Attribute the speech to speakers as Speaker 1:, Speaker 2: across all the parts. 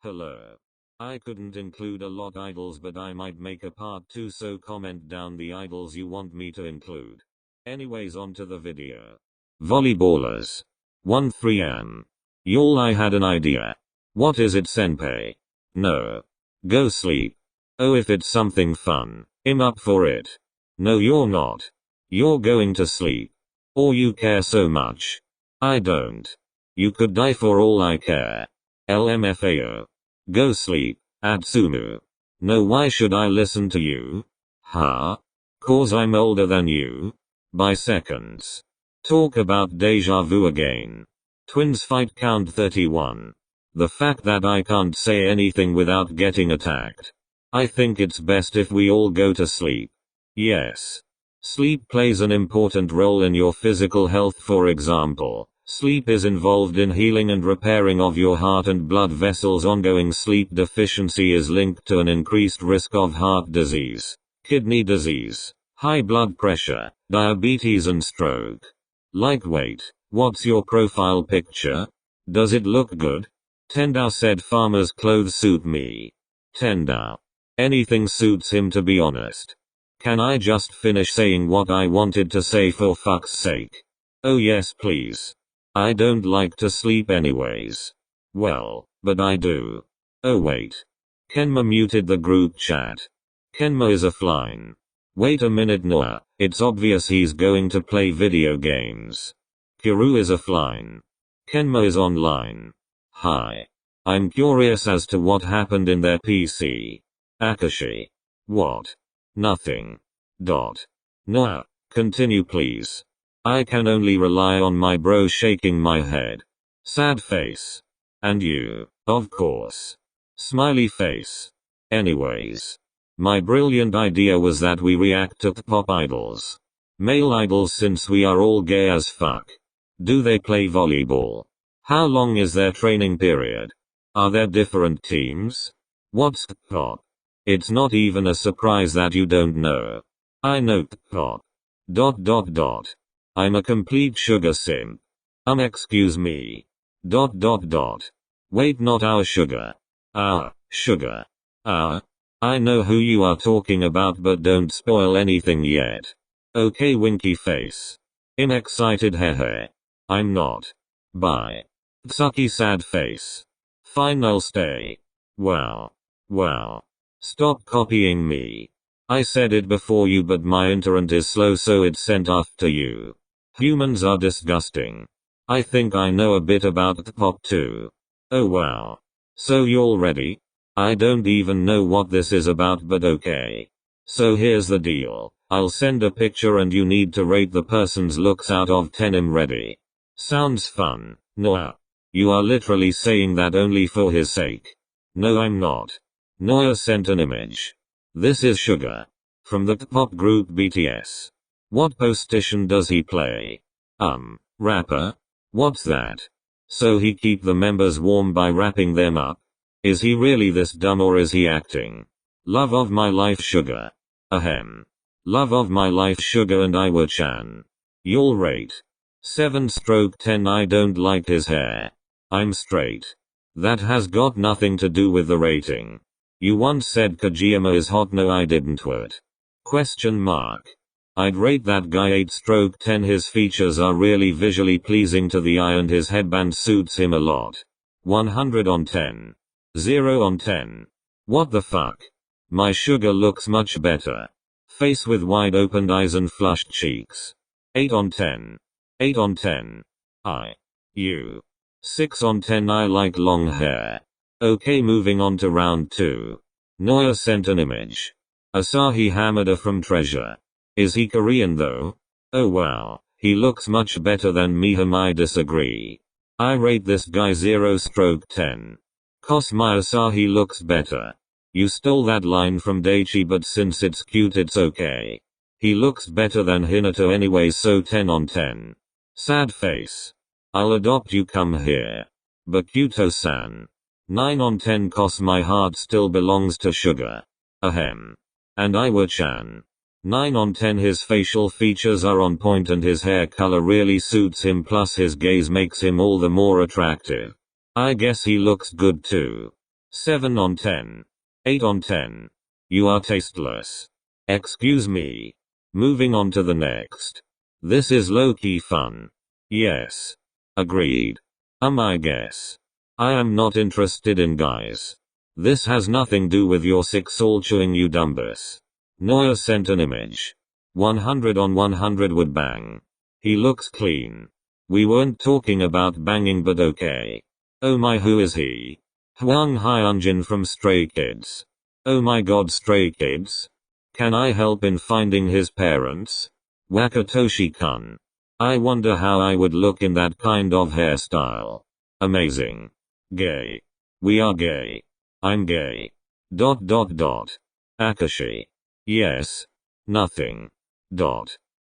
Speaker 1: Hello. I couldn't include a lot idols, but I might make a part 2, so comment down the idols you want me to include. Anyways, on to the video. Volleyballers. 1-3am. Y'all, I had an idea. What is it, senpai? No. Go sleep. Oh, if it's something fun, I'm up for it. No, you're not. You're going to sleep. Or you care so much. I don't. You could die for all I care. LMFAO. Go sleep, Atsumu. No, why should I listen to you? Huh? Cause I'm older than you? By seconds. Talk about deja vu again. Twins fight count 31. The fact that I can't say anything without getting attacked. I think it's best if we all go to sleep. Yes. Sleep plays an important role in your physical health. For example, sleep is involved in healing and repairing of your heart and blood vessels. Ongoing sleep deficiency is linked to an increased risk of heart disease, kidney disease, high blood pressure, diabetes and stroke. Lightweight. What's your profile picture? Does it look good? Tendao said farmer's clothes suit me. Tendao. Anything suits him, to be honest. Can I just finish saying what I wanted to say, for fuck's sake? Oh yes, please. I don't like to sleep anyways. Well, but I do. Oh wait. Kenma muted the group chat. Kenma is offline. Wait a minute, Noah. It's obvious he's going to play video games. Kiru is offline. Kenma is online. Hi. I'm curious as to what happened in their PC. Akashi. What? Nothing. Noah, continue please. I can only rely on my bro shaking my head. Sad face. And you, of course. Smiley face. Anyways. My brilliant idea was that we react to pop idols. Male idols, since we are all gay as fuck. Do they play volleyball? How long is their training period? Are there different teams? What's pop? It's not even a surprise that you don't know. I know pop. I'm a complete sugar simp. Excuse me. Wait, not our sugar. Our sugar. I know who you are talking about, but don't spoil anything yet. Okay, winky face. I'm excited, hehe. I'm not. Bye. Sucky sad face. Fine, I'll stay. Wow. Stop copying me. I said it before you, but my internet is slow, so it sent after you. Humans are disgusting. I think I know a bit about the pop too. Oh wow. So you're ready? I don't even know what this is about, but okay. So here's the deal. I'll send a picture and you need to rate the person's looks out of 10. I'm ready. Sounds fun. Noah. You are literally saying that only for his sake. No, I'm not. Noah sent an image. This is Sugar. From the pop group BTS. What position does he play? Rapper? What's that? So he keep the members warm by wrapping them up? Is he really this dumb, or is he acting? Love of my life, Sugar. Ahem. Love of my life, Sugar, and Iwa-chan. You'll rate 7/10. I don't like his hair. I'm straight. That has got nothing to do with the rating. You once said Kojima is hot. No, I didn't. What? Question mark. I'd rate that guy 8/10. His features are really visually pleasing to the eye and his headband suits him a lot. 100 on 10. 0 on 10. What the fuck? My Sugar looks much better. Face with wide opened eyes and flushed cheeks. 8 on 10. 8 on 10. You. 6 on 10. I like long hair. Okay, moving on to round 2. Noah sent an image. Asahi Hamada from Treasure. Is he Korean though? Oh wow, he looks much better than Miham. I disagree. I rate this guy 0/10. Cos my Asahi looks better. You stole that line from Daichi, but since it's cute it's okay. He looks better than Hinata anyway, so 10 on 10. Sad face. I'll adopt you, come here. Bakuto-san. 9 on 10 cos my heart still belongs to Sugar. Ahem. And Iwa-chan. 9 on 10. His facial features are on point and his hair color really suits him, plus his gaze makes him all the more attractive. I guess he looks good too. 7 on 10. 8 on 10. You are tasteless. Excuse me. Moving on to the next. This is low-key fun. Yes. Agreed. I guess. I am not interested in guys. This has nothing do with your sick soul chewing you dumbus. Noah sent an image. 100 on 100 would bang. He looks clean. We weren't talking about banging but okay. Oh my, who is he? Hwang Hyunjin from Stray Kids. Oh my god, Stray Kids? Can I help in finding his parents? Wakatoshi-kun. I wonder how I would look in that kind of hairstyle. Amazing. Gay. We are gay. I'm gay. ... Akashi. Yes. Nothing. ...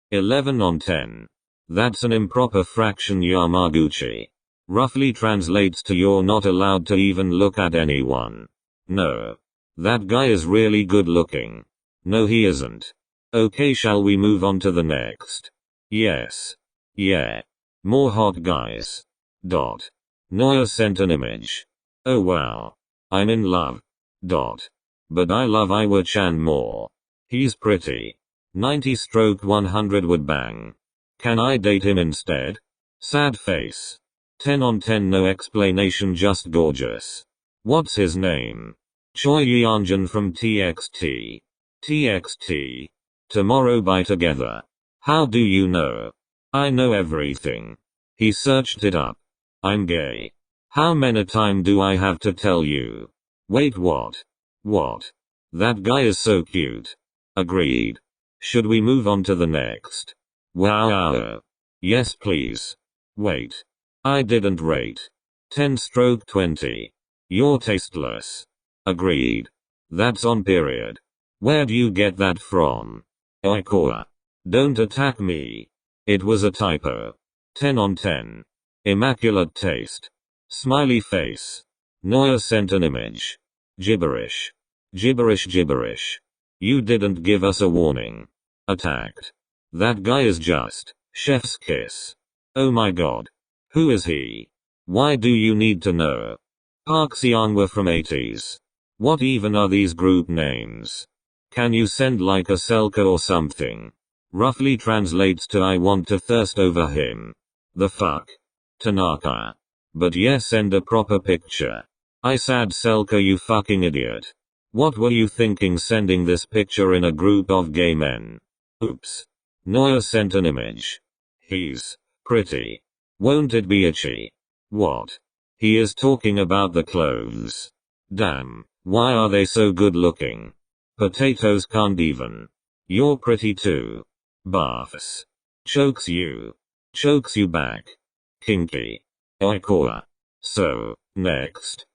Speaker 1: 11 on 10. That's an improper fraction, Yamaguchi. Roughly translates to you're not allowed to even look at anyone. No. That guy is really good looking. No, he isn't. Okay, shall we move on to the next? Yes. Yeah. More hot guys. ... Noah sent an image. Oh wow. I'm in love. ... But I love Iwa-chan more. He's pretty. 90/100 would bang. Can I date him instead? Sad face. 10 on 10, no explanation, just gorgeous. What's his name? Choi Yeonjun from TXT. TXT. Tomorrow by Together. How do you know? I know everything. He searched it up. I'm gay. How many times do I have to tell you? Wait, what? What? That guy is so cute. Agreed. Should we move on to the next? Wow. Yes please. Wait. I didn't rate. 10/20. You're tasteless. Agreed. That's on period. Where do you get that from? Oikoa. Don't attack me. It was a typo. 10 on 10. Immaculate taste. Smiley face. Noah sent an image. Gibberish. Gibberish. You didn't give us a warning. Attacked. That guy is just chef's kiss. Oh my god. Who is he? Why do you need to know? Park Seong-hwa from 80s. What even are these group names? Can you send like a selka or something? Roughly translates to I want to thirst over him. The fuck? Tanaka. But yes, send a proper picture. I sad selka, you fucking idiot. What were you thinking sending this picture in a group of gay men? Oops. Noah sent an image. He's pretty. Won't it be itchy? What? He is talking about the clothes. Damn, why are they so good looking? Potatoes can't even. You're pretty too. Buffs. Chokes you. Chokes you back. Kinky. Oikoa. So, next.